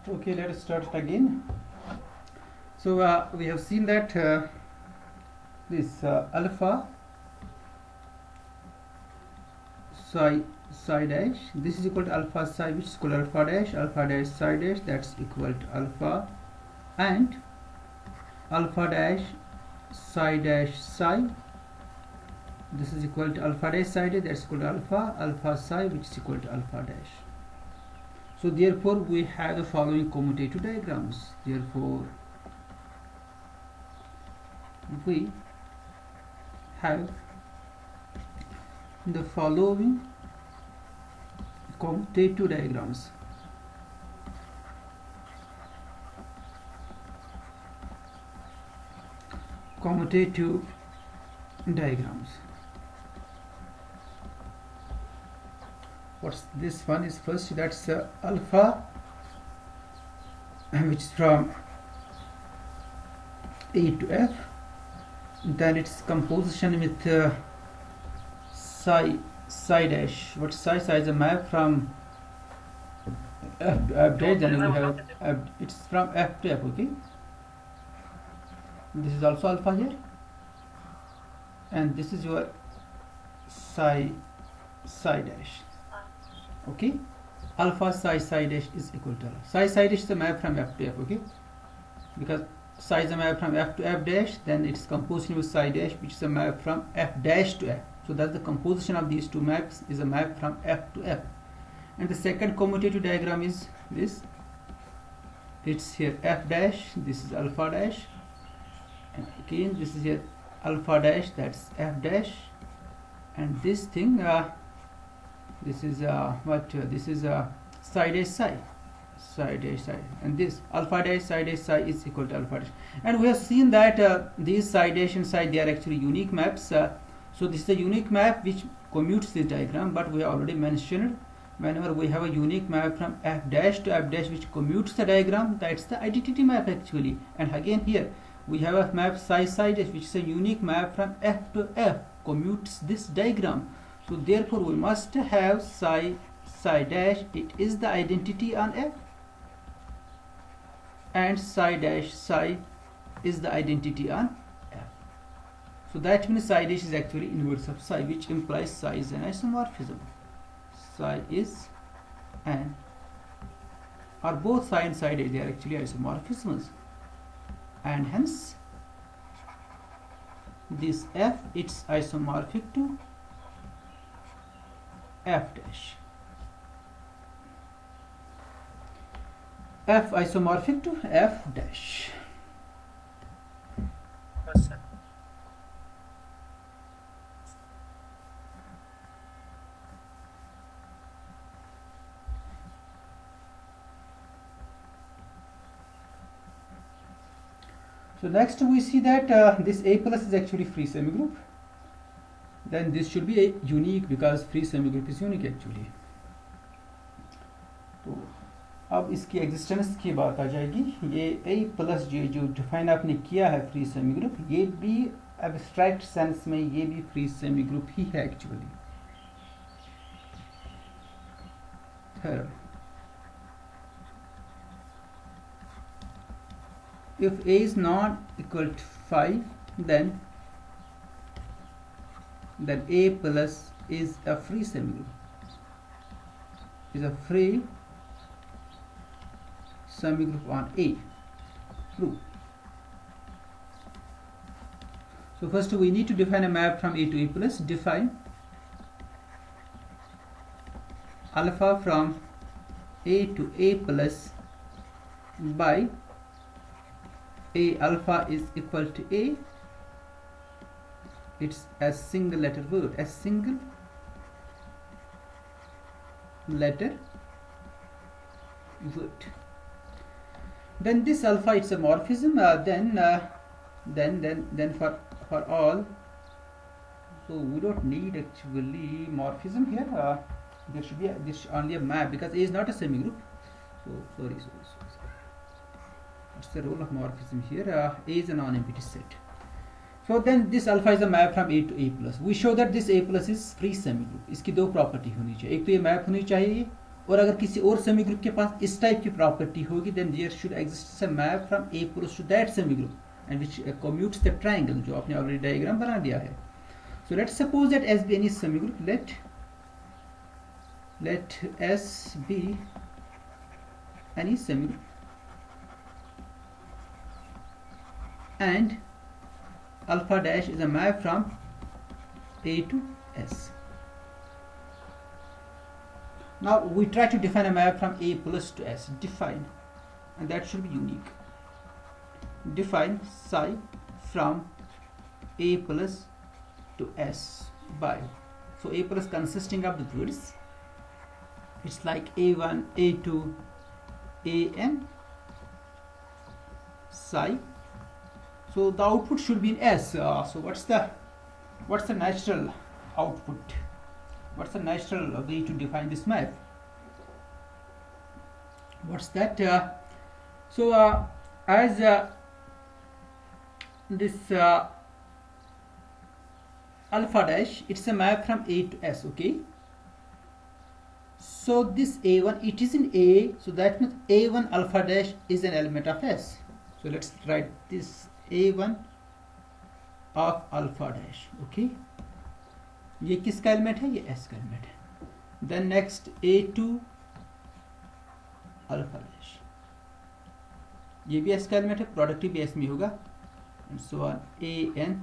Okay, let us start it again. So we have seen that this alpha psi dash, this is equal to alpha psi, which is equal to alpha dash psi dash, that's equal to alpha, and alpha dash psi, this is equal to alpha dash psi dash, that's equal to alpha psi, which is equal to alpha dash. So therefore we have the following commutative diagrams. Therefore we have the following commutative diagrams. Commutative diagrams. What's this one is first, that's alpha, which is from A to F, then its composition with psi dash. What psi is a map from F to F dash, then we have F, it's from F to F. Okay, this is also alpha here, and this is your psi dash. Okay, alpha psi dash is equal to psi dash is a map from F to F. Okay, because psi is a map from F to F dash, then its composition with psi dash, which is a map from F dash to F. So that's the composition of these two maps, is a map from F to F. And the second commutative diagram is this. It's here F dash, this is alpha dash, and again this is here alpha dash, that's F dash, and this thing this is this is psi dash psi, and this alpha dash psi is equal to alpha dash. And we have seen that these psi dash and psi, they are actually unique maps. So this is a unique map which commutes this diagram, but we have already mentioned, whenever we have a unique map from F dash to F dash which commutes the diagram, that's the identity map actually. And again here we have a map psi dash, which is a unique map from F to F, commutes this diagram. So therefore we must have psi dash, it is the identity on F, and psi dash psi is the identity on F. So that means psi dash is actually inverse of psi, which implies psi is an isomorphism. Psi is an, or both psi and psi dash, they are actually isomorphisms, and hence this F, it's isomorphic to F dash. F isomorphic to F dash. Yes, sir. So next we see that this A plus is actually free semigroup. Then this should be a unique, because free semigroup is unique actually. तो अब इसकी existence की बात आ जाएगी. ये A plus J जो define आपने किया है फ्री सेमी ग्रुप, ये भी एब्स्ट्रैक्ट सेंस में ये भी फ्री सेमी ग्रुप ही है actually. Third, if A is not equal to 5, then A plus is a free semigroup, is a free semigroup on A. True. So first we need to define a map from A to A plus. Define alpha from A to A plus by A alpha is equal to A. It's a single letter word, a single letter word. Then this alpha, it's a morphism. Then for all, so we don't need actually morphism here. There should be this only a map, because A is not a semigroup. So sorry. What's the role of morphism here? A is a non-empty set. So then this alpha is a map from A to A plus. We show that this A plus is free semigroup. इसकी दो property होनी चाहिए. एक तो ये map होनी चाहिए और अगर किसी और सेमी ग्रुप के पास इस टाइप की प्रॉपर्टी होगी, then there should exist a map from A equals to that semi group and which commutes the triangle, जो आपने ऑलरेडी डायग्राम बना दिया है. So let's suppose that S be any semi group. let S be any semi group and alpha dash is a map from A to S. Now we try to define a map from A plus to S. Define, and that should be unique. Define psi from A plus to S by, so A plus consisting of the words, it's like A1, A2, AN psi. So the output should be in S. So what's the natural output? What's the natural way to define this map? What's that? As this alpha dash, it's a map from A to S. Okay. So this A1, it is in A, so that means A1 alpha dash is an element of S. So let's write this A1 of alpha dash. Okay. ये किसका element है? ये S का element है. Then next A2 alpha dash, ये भी S का element है, प्रोडक्ट भी S में होगा, and so on. AN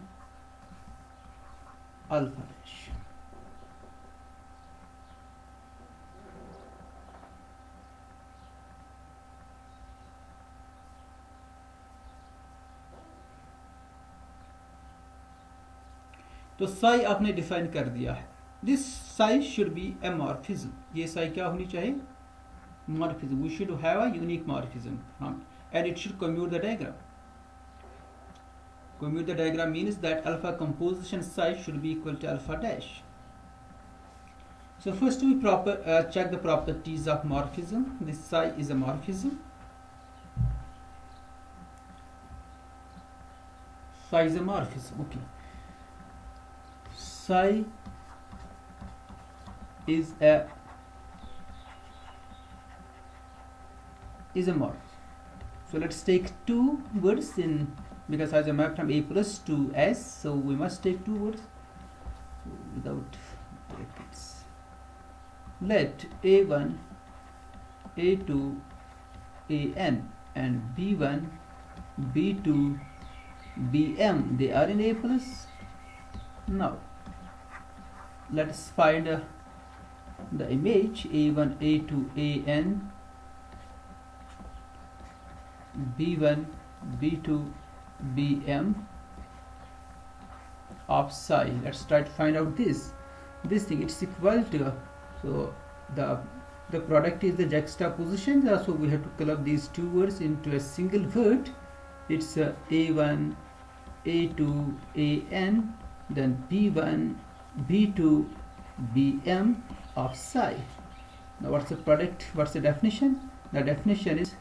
alpha dash. तो साई आपने डिफाइन कर दिया है. This psi should be a morphism. ये साई क्या होनी चाहिए? Morphism. We should have a unique morphism and it should commute the diagram. Commute the diagram means that alpha composition psi should be equal to alpha dash. So first we check the properties of morphism. This psi is a morphism. Psi is a morphism. Okay. Psi is a morph. So let's take two words in, because as a map from A plus to S, so we must take two words without brackets. Let A1, A2, AN and B1, B2, BM, they are in A plus. Now let us find the image A1, A2, AN, B1, B2, BM of psi. Let's try to find out this thing. It's equal to, so the product is the juxtaposition, so we have to club these two words into a single word. It's A1, A2, AN, then B1, B2, BM of psi. Now what's the product? What's the definition? The definition is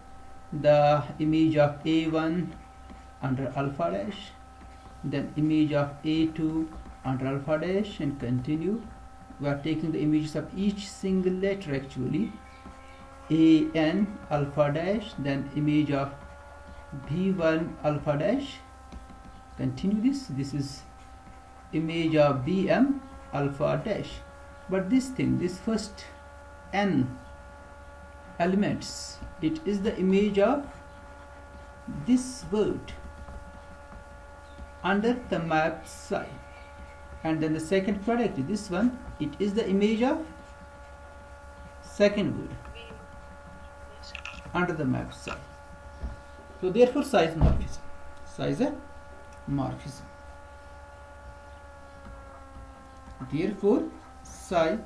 the image of A1 under alpha dash, then image of A2 under alpha dash, and continue. We are taking the images of each single letter actually. AN alpha dash, then image of B1 alpha dash. Continue this. This is image of BM alpha dash. But this thing, this first N elements, it is the image of this word under the map psi, and then the second product, this one, it is the image of second word under the map psi. So therefore psi is morphism. Psi is a morphism. Therefore psi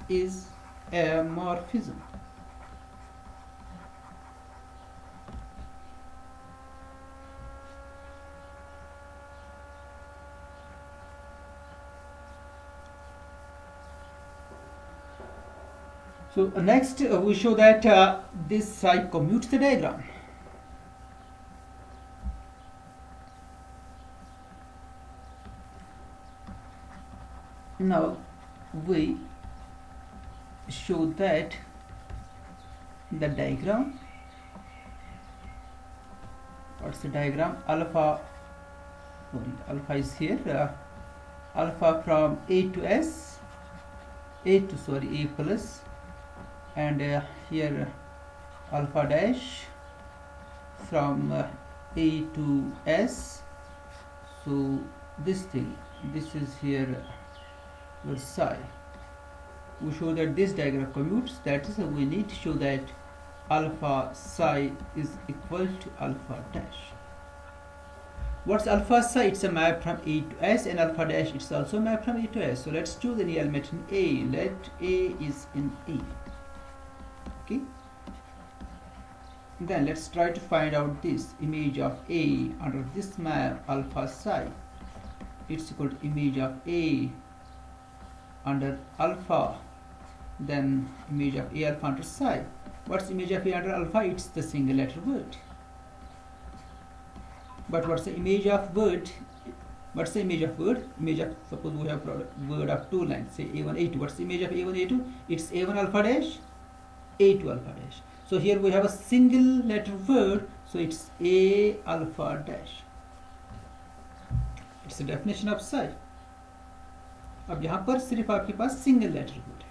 is a morphism. So next we show that this psi commutes the diagram. Now we show that the diagram. What's the diagram? Alpha is here. Alpha from A to S, A plus, and here alpha dash from A to S. So this is here your psi. We show that this diagram commutes. That is, we need to show that alpha psi is equal to alpha dash. What's alpha psi? It's a map from A to S, and alpha dash it's also a map from A to S. So let's choose any element in A. Let A is in A. Okay. Then let's try to find out this image of A under this map alpha psi. It's equal to image of A under alpha, then image of A alpha under psi. What's image of A under alpha? It's the single letter word. But what's the image of word? What's the image of word? Image of, suppose we have word of two lines, say A1, A2. What's the image of A1, A2? It's A1 alpha dash, A2 alpha dash. So here we have a single letter word, so it's A alpha dash. It's the definition of psi. अब यहाँ पर सिर्फ आपके पास single letter word है,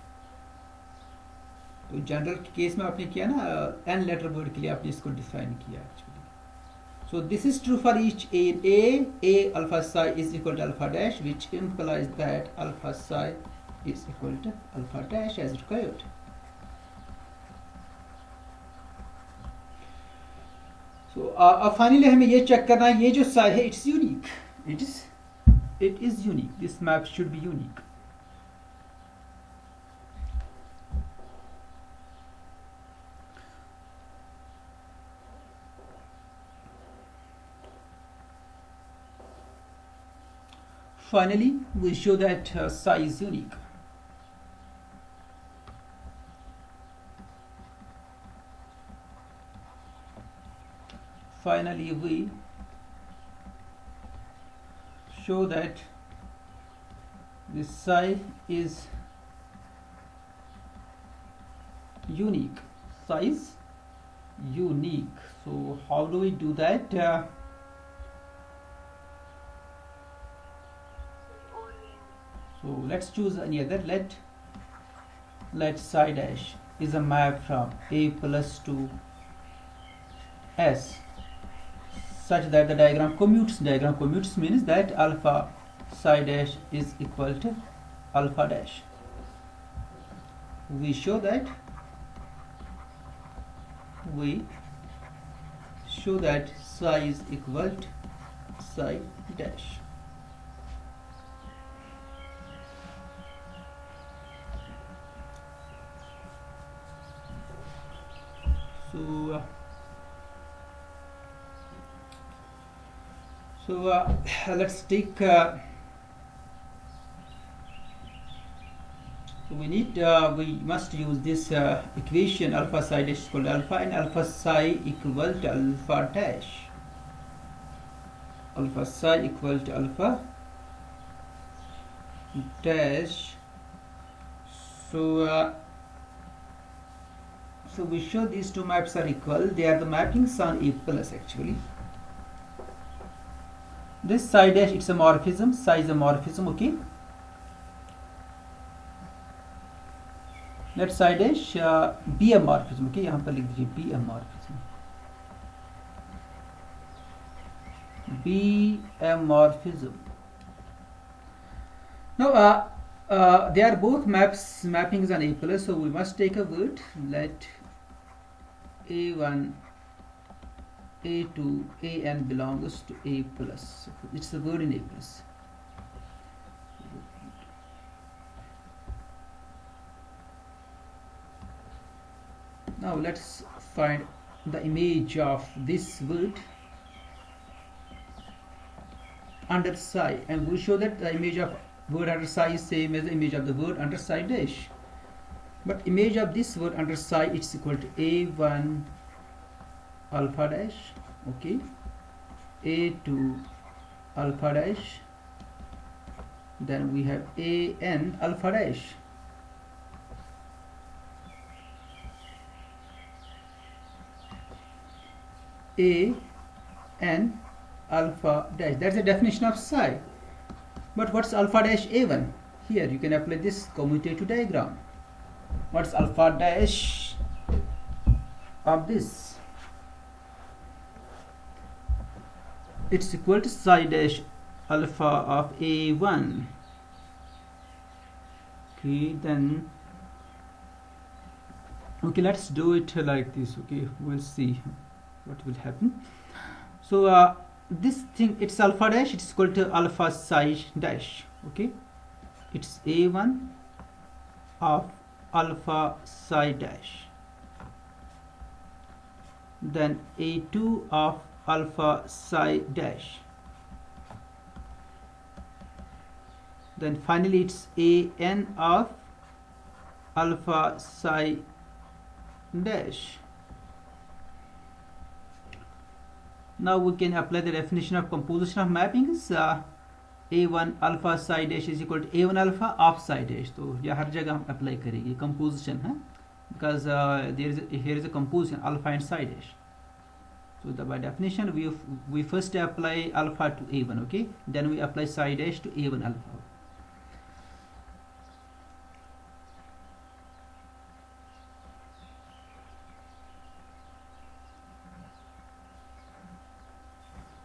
तो general case में आपने किया ना n लेटर वर्ड के लिए आपने इसको डिफाइन किया actually. So this is true for each A alpha psi is equal to alpha dash, which implies that alpha psi is equal to alpha dash as required. So finally हमें ये check करना है, ये जो psi है it's unique. It is unique. This map should be unique. Finally, we show that psi is unique. Finally, we show that this psi is unique. Psi is unique. So how do we do that? So let's choose any other. Let psi dash is a map from A plus to S, such that the diagram commutes. Diagram commutes means that alpha psi dash is equal to alpha dash. We show that psi is equal to psi dash. So let's take we must use this equation alpha psi dash equal to alpha and alpha psi equal to alpha dash. Alpha psi equal to alpha dash. So we show these two maps are equal. They are the mappings on A plus actually. This psi dash it's a morphism. Psi is a morphism. Okay. Let psi dash be a morphism. Okay. यहाँ पर लिख दीजिए be a morphism. Be a morphism. Now they are both mappings on A plus. So we must take a word. Let A1, A2, AN belongs to A plus. It's a word in A plus. Now let's find the image of this word under psi, and we show that the image of word under psi is same as the image of the word under psi dash. But image of this word under psi it's equal to A1 alpha dash, okay, A2 alpha dash, then we have AN alpha dash. A n alpha dash. That's the definition of psi. But what's alpha dash A1? Here you can apply this commutative diagram. What's alpha dash of this? It's equal to psi dash alpha of A1. Okay, then okay, let's do it like this. Okay, we'll see what will happen. So this thing, it's alpha dash, it's equal to alpha psi dash. Okay, it's A1 of alpha psi dash, then A2 of alpha psi dash, then finally it's an of alpha psi dash. Now we can apply the definition of composition of mappings. A1 alpha psi dash is equal to A1 alpha of psi dash. तो यह हर जगह हम apply करेंगे composition है, because here is a composition alpha and psi dash. So by definition we first apply alpha to A1, okay, then we apply psi dash to A1 alpha.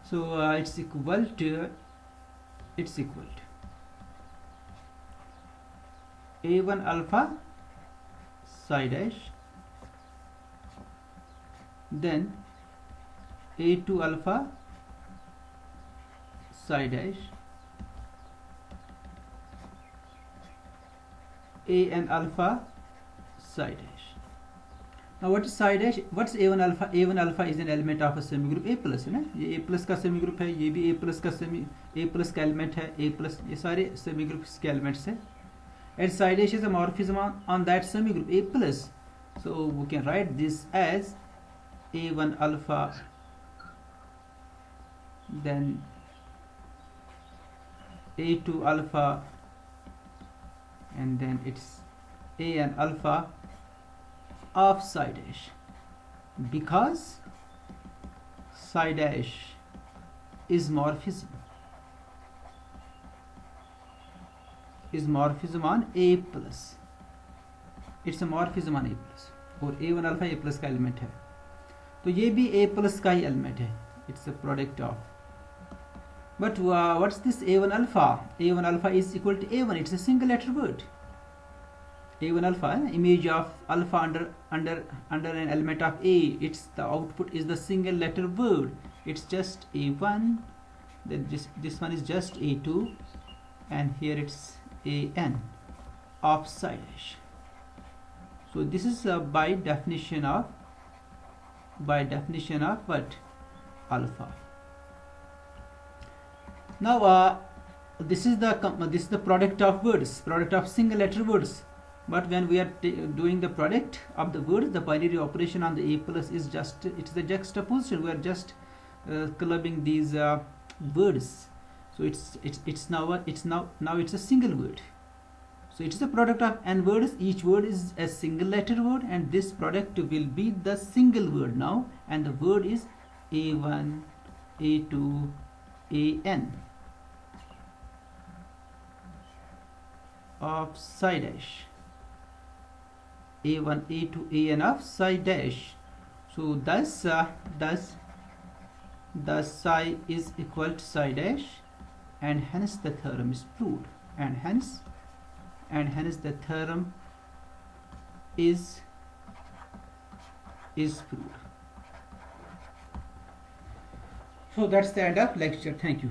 So it's equal to A1 alpha psi dash, then A2 alpha psi dash, an alpha psi dash. Now what is psi dash? What's A1 alpha? A1 alpha is an element of a semigroup A plus है ना, ये A plus का semigroup है, ये भी A plus का A plus का element है, A plus, ये सारे semigroups के elements है. And psi dash is a morphism on that semigroup A plus. So we can write this as A1 alpha, then A2 alpha, and then it's an alpha of psi dash, because psi dash is morphism on A plus. It's a morphism on A plus, और A1 alpha A plus का element है, तो ये भी A plus का ही element है. It's a product of. But what's this A1 alpha? A1 alpha is equal to A1. It's a single letter word. A1 alpha, image of alpha under an element of A. It's the output is the single letter word. It's just A1. Then this one is just A2, and here it's an of psi dash. So this is by definition of what? Alpha. Now this is the product of words, product of single letter words. But when we are doing the product of the words, the binary operation on the A plus is just, it's the juxtaposition. We are just clubbing these words. So it's now a single word. So it's the product of n words. Each word is a single letter word, and this product will be the single word now, and the word is A1, A2, an of psi dash. A1, A2, an of psi dash. So thus psi is equal to psi dash, and hence the theorem is proved, and hence the theorem is proved. So that's the end of lecture. Thank you.